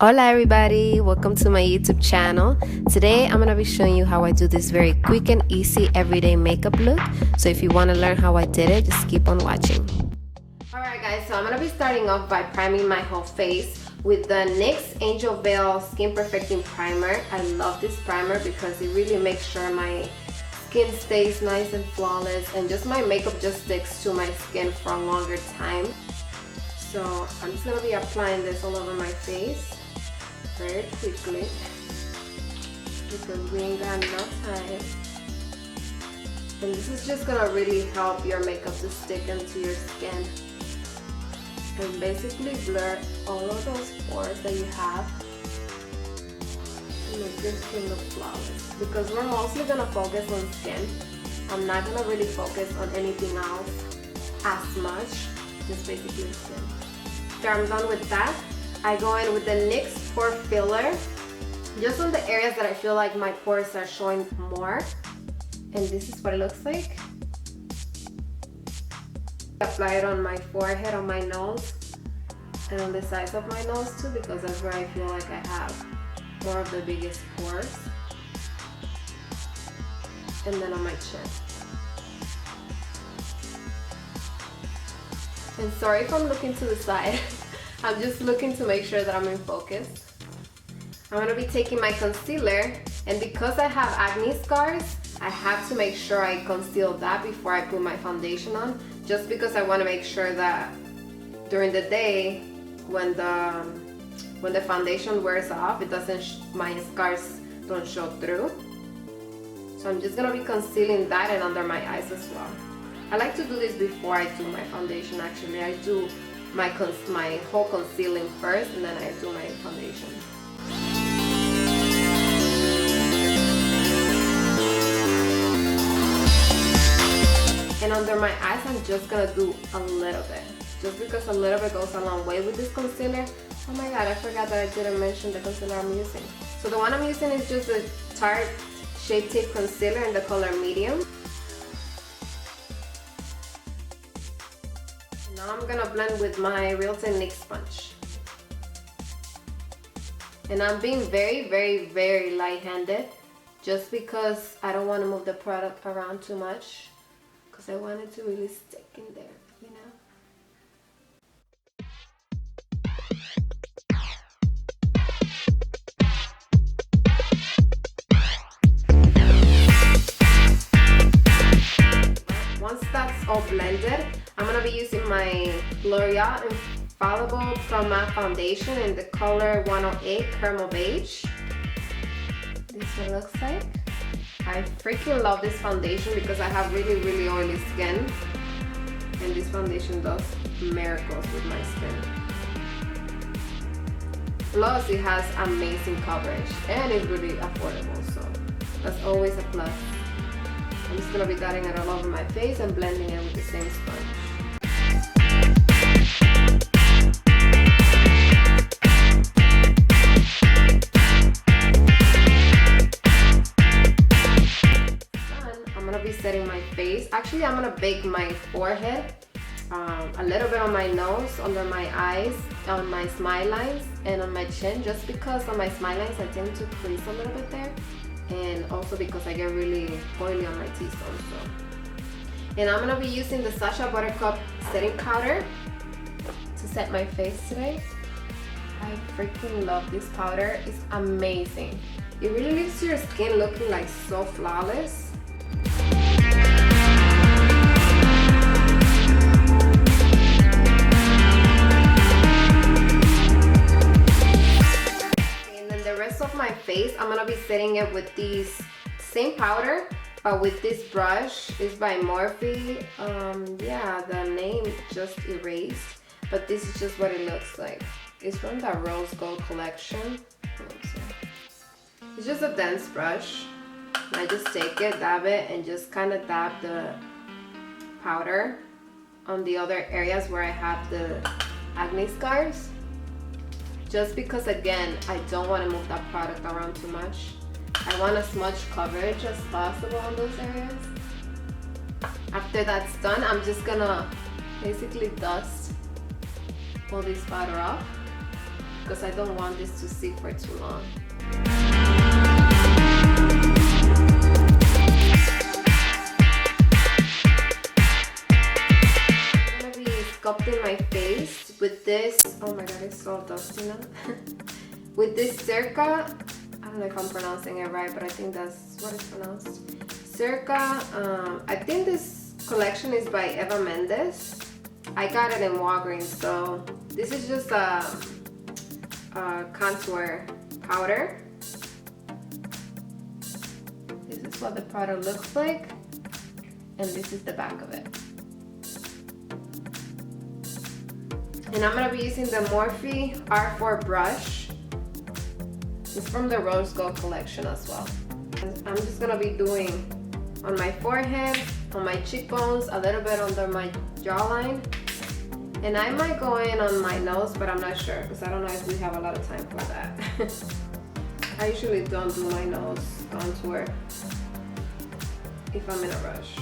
Hola everybody, welcome to my YouTube channel. Today I'm going to be showing you how I do this very quick and easy everyday makeup look. So if you want to learn how I did it, just keep on watching. Alright guys, so I'm going to be starting off by priming my whole face with the NYX Angel Veil Skin Perfecting Primer. I love this primer because it really makes sure my skin stays nice and flawless and just my makeup just sticks to my skin for a longer time. So I'm just going to be applying this all over my face very quickly because we ain't got enough time. And this is just gonna really help your makeup to stick into your skin and basically blur all of those pores that you have to make your skin look flawless. Because we're mostly gonna focus on skin. I'm not gonna really focus on anything else as much, just basically skin. After I'm done with that, I go in with the NYX Pore Filler, just on the areas that I feel like my pores are showing more. And this is what it looks like. Apply it on my forehead, on my nose, and on the sides of my nose too, because that's where I feel like I have more of the biggest pores. And then on my chin. And sorry if I'm looking to the side. I'm just looking to make sure that I'm in focus. I'm going to be taking my concealer, and because I have acne scars, I have to make sure I conceal that before I put my foundation on, just because I want to make sure that during the day when the foundation wears off, it doesn't my scars don't show through. So I'm just going to be concealing that and under my eyes as well. I like to do this before I do my foundation. Actually, I do my whole concealing first, and then I do my foundation. And under my eyes, I'm just gonna do a little bit, just because a little bit goes a long way with this concealer. Oh my god, I forgot that I didn't mention the concealer I'm using. So the one I'm using is just a Tarte Shape Tape Concealer in the color medium. Now I'm gonna blend with my Real Technique sponge. And I'm being very light-handed, just because I don't want to move the product around too much, because I want it to really stick in there, you know? Once that's all blended, I'm going to be using my Loreal Infallible Pro Matte Foundation in the color 108 Caramel Beige. This is what it looks like. I freaking love this foundation because I have really oily skin. And this foundation does miracles with my skin. Plus, it has amazing coverage and it's really affordable, so that's always a plus. I'm just going to be dotting it all over my face and blending it with the same sponge. I'm going to be setting my face. Actually, I'm going to bake my forehead, a little bit on my nose, under my eyes, on my smile lines, and on my chin, just because on my smile lines I tend to crease a little bit there. And also because I get really oily on my T-zone. And I'm going to be using the Sasha Buttercut setting powder to set my face today. I freaking love this powder. It's amazing. It really leaves your skin looking like so flawless. Of my face, I'm gonna be setting it with these same powder, but with this brush. It's by Morphe. Yeah, the name just erased, but this is just what it looks like. It's from the Rose Gold collection. It's just a dense brush. I just take it, dab it, and just kind of dab the powder on the other areas where I have the acne scars. Just because, again, I don't want to move that product around too much. I want as much coverage as possible on those areas. After that's done, I'm just gonna basically dust all this powder off. because I don't want this to sit for too long. I'm gonna be sculpting my face with this, oh my god, it's so dusty now. With this CIRCA, I don't know if I'm pronouncing it right, but I think that's what it's pronounced. CIRCA, I think this collection is by Eva Mendes. I got it in Walgreens, so this is just a contour powder. This is what the powder looks like, and this is the back of it. And I'm gonna be using the Morphe R4 brush. It's from the Rose Gold collection as well. And I'm just gonna be doing on my forehead, on my cheekbones, a little bit under my jawline. And I might go in on my nose, but I'm not sure because I don't know if we have a lot of time for that. I usually don't do my nose contour if I'm in a rush.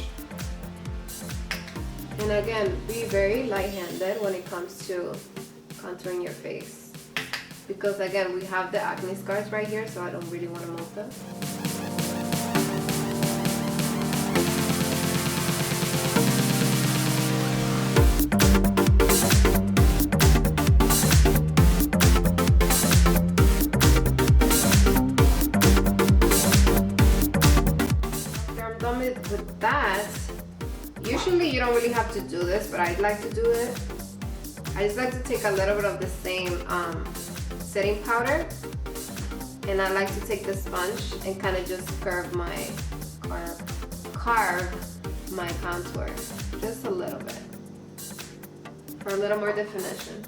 And again, be very light-handed when it comes to contouring your face. Because again, we have the acne scars right here, so I don't really want to move them. After I'm done with that, usually you don't really have to do this, but I'd like to do it. I just like to take a little bit of the same setting powder, and I like to take the sponge and kind of just carve my contour just a little bit for a little more definition.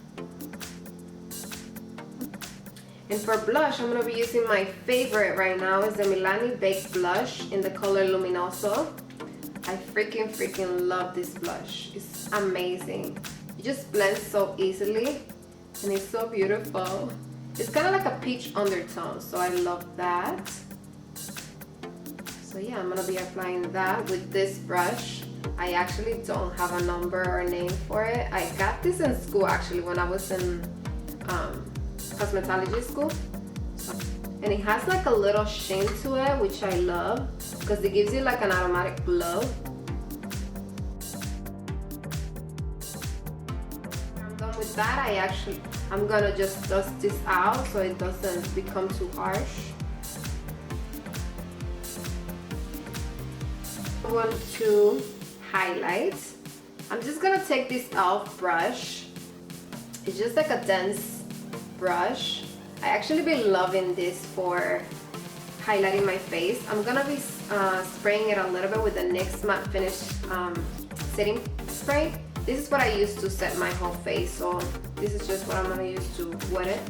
And for blush, I'm gonna be using my favorite right now is the Milani Baked Blush in the color Luminoso. I freaking love this blush. It's amazing. It just blends so easily and it's so beautiful. It's kind of like a peach undertone, so I love that. So yeah, I'm gonna be applying that with this brush. I actually don't have a number or a name for it. I got this in school actually when I was in cosmetology school. And it has like a little sheen to it, which I love because it gives you like an automatic glow. I'm done with that. I'm gonna just dust this out so it doesn't become too harsh. I want to highlight. I'm just gonna take this e.l.f. brush. It's just like a dense brush. I actually been loving this for highlighting my face. I'm gonna be spraying it a little bit with the NYX Matte Finish setting spray. This is what I use to set my whole face, so this is just what I'm gonna use to wet it.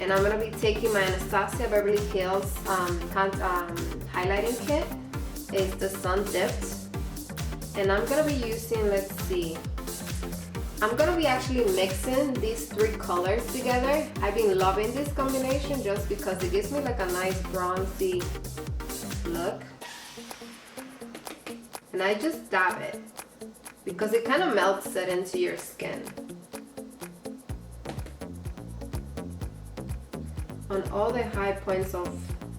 And I'm gonna be taking my Anastasia Beverly Hills highlighting kit. It's the Sun Dipped. And I'm gonna be using, let's see, I'm gonna be actually mixing these three colors together. I've been loving this combination just because it gives me like a nice bronzy look. And I just dab it because it kind of melts it into your skin. On all the high points of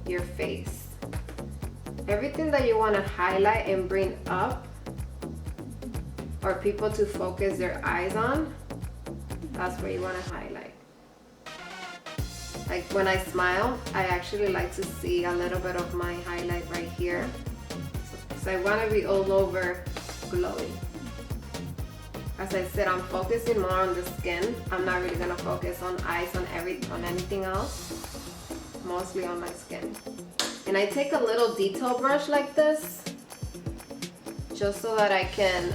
your face. Everything that you want to highlight and bring up, or people to focus their eyes on, that's where you want to highlight. Like when I smile, I actually like to see a little bit of my highlight right here. So I want to be all over glowy. As I said, I'm focusing more on the skin. I'm not really going to focus on eyes, on anything else. Mostly on my skin. And I take a little detail brush like this, just so that I can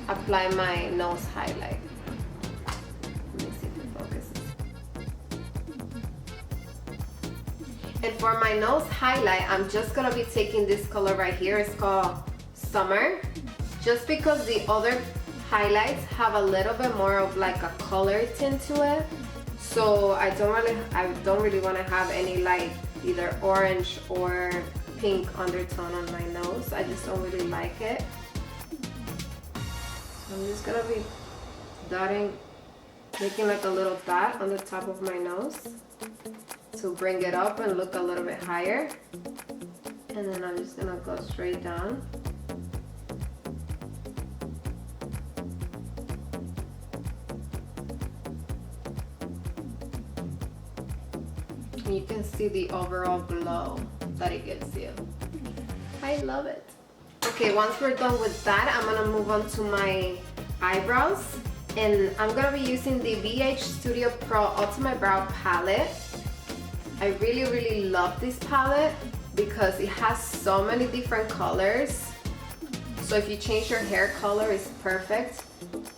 apply my nose highlight. Let me see if it focuses. And for my nose highlight, I'm just gonna be taking this color right here. It's called Summer. Just because the other highlights have a little bit more of like a color tint to it. So I don't really want to have any like either orange or pink undertone on my nose. I just don't really like it. So I'm just gonna be dotting making like a little dot on the top of my nose to bring it up and look a little bit higher. And then I'm just gonna go straight down. And you can see the overall glow that it gives you. I love it. Okay, once we're done with that, I'm gonna move on to my eyebrows. And I'm gonna be using the eyestudio Pro Ultimate Brow Palette. I really love this palette because it has so many different colors. So if you change your hair color, it's perfect.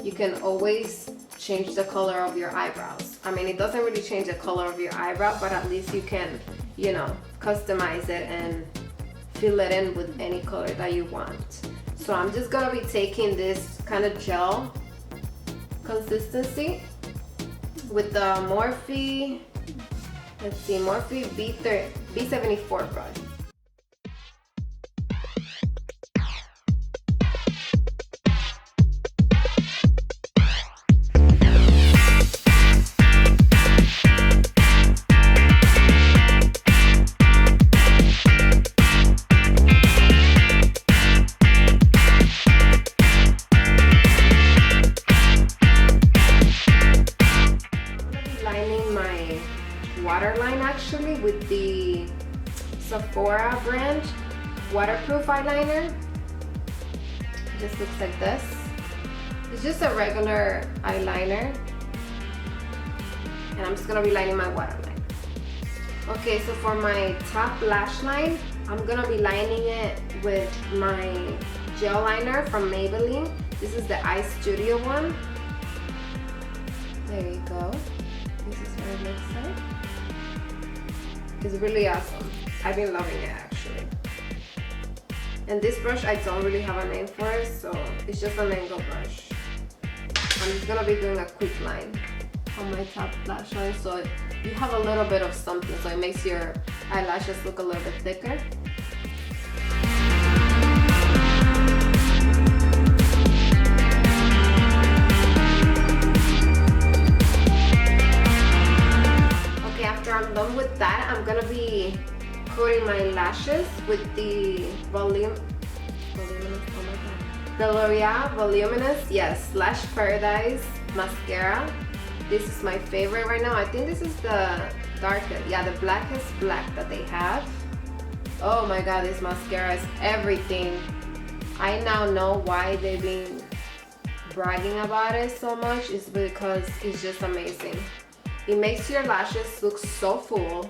You can always change the color of your eyebrows. I mean, it doesn't really change the color of your eyebrow, but at least you can, you know, customize it and fill it in with any color that you want. So I'm just gonna be taking this kind of gel consistency with the Morphe, let's see, Morphe B74 brush. Waterline actually with the Sephora brand waterproof eyeliner. It just looks like this. It's just a regular eyeliner, and I'm just gonna be lining my waterline. Okay, so for my top lash line, I'm gonna be lining it with my gel liner from Maybelline. This is the eyestudio one. There you go. This is what it looks like. It's really awesome. I've been loving it actually. And this brush, I don't really have a name for it, so it's just an angle brush. I'm just gonna be doing a quick line on my top lash line, so you have a little bit of something, so it makes your eyelashes look a little bit thicker. After I'm done with that, I'm gonna be coating my lashes with the the Loreal Voluminous, yes, Lash Paradise mascara. This is my favorite right now. I think this is the darkest, yeah, the blackest black that they have. Oh my god, this mascara is everything. I now know why they've been bragging about it so much. It's because it's just amazing. It makes your lashes look so full,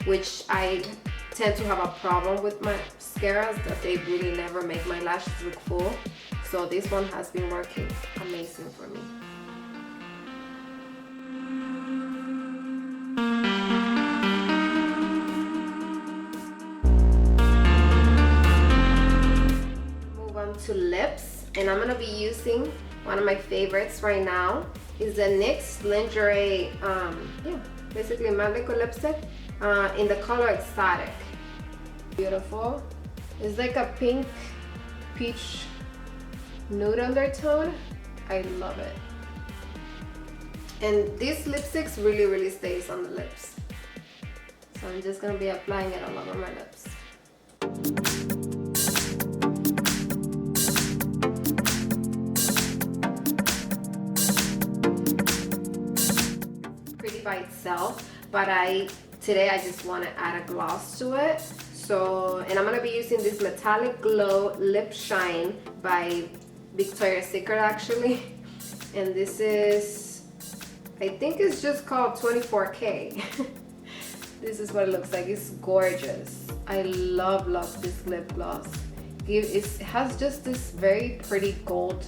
which I tend to have a problem with my mascaras, that they really never make my lashes look full. So this one has been working amazing for me. Move on to lips, and I'm gonna be using one of my favorites right now. Is the NYX lingerie, basically matte liquid lipstick in the color Exotic. Beautiful. It's like a pink peach nude undertone. I love it. And this lipstick really stays on the lips. So I'm just gonna be applying it all over my lips. By itself, but today I just want to add a gloss to it. So, and I'm gonna be using this Metallic Glow Lip Shine by Victoria's Secret actually, and this is, I think it's just called 24K. This is what it looks like. It's gorgeous. I love this lip gloss. It has just this very pretty gold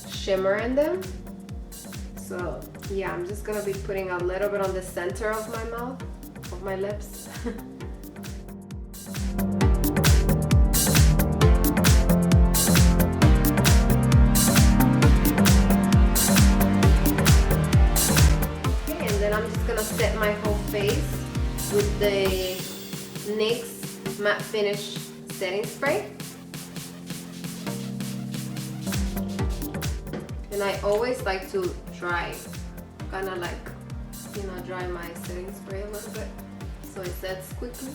shimmer in them. So yeah, I'm just gonna be putting a little bit on the center of my mouth, of my lips. Okay, and then I'm just gonna set my whole face with the NYX Matte Finish Setting Spray. And I always like to dry Gonna like, you know, dry my setting spray a little bit so it sets quickly.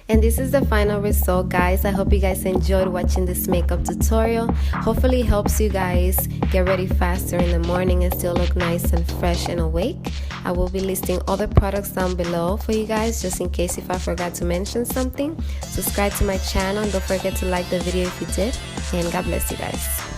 And this is the final result, guys. I hope you guys enjoyed watching this makeup tutorial. Hopefully it helps you guys get ready faster in the morning and still look nice and fresh and awake. I will be listing other products down below for you guys, just in case if I forgot to mention something. Subscribe to my channel and don't forget to like the video if you did. And God bless you guys.